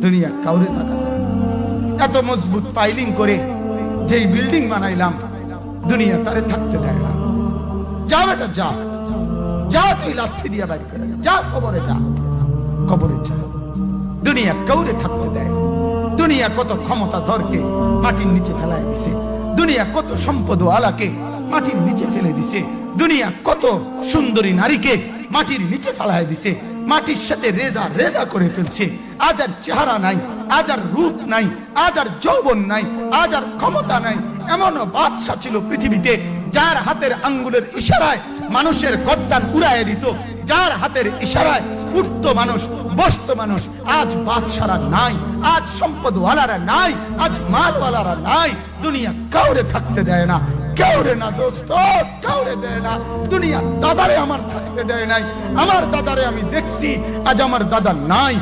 দুনিয়া কাউরে থাকা দেয় না। এত মজবুত ফাইলিং করে যেই বিল্ডিং বানাইলাম, দুনিয়া তারে থাকতে দেয় না। যা বেটা যা, যা তুই লাথি দিয়া বাইর করে যা, কবরে যা, কবরে যা। দুনিয়া কাউরে থাকতে দেয় না। দুনিয়া কত ক্ষমতা ধরকে মাটির নিচে ফেলায় দিছে, দুনিয়া কত সম্পদ আলাকে মাটির নিচে ফেলে দিছে, দুনিয়া কত সুন্দরী নারীকে মাটির নিচে ফেলায় দিছে, মাটির সাথে রেজা রেজা করে ফেলছে। আজ আর চেহারা নাই, আজ আর রূপ নাই, আজ আর যৌবন নাই, আজ আর ক্ষমতা নাই। এমনও বাদশা ছিল পৃথিবীতে যার হাতের আঙ্গুলের ইশারায় মানুষের গর্দান উড়াইয়া দিত, যার হাতের ইশারায় উঠত মানুষ, বসত মানুষ। আজ বাদশারা নাই, আজ সম্পদওয়ালারা নাই, আজ মালওয়ালারা নাই। দুনিয়া কাউরে থাকতে দেয় না, কাউরে না দোস্ত, কাউরে দেয় না। দুনিয়া দাদারে আমার থাকতে দেয় নাই। আমার দাদারে আমি দেখছি, আজ আমার দাদা নাই।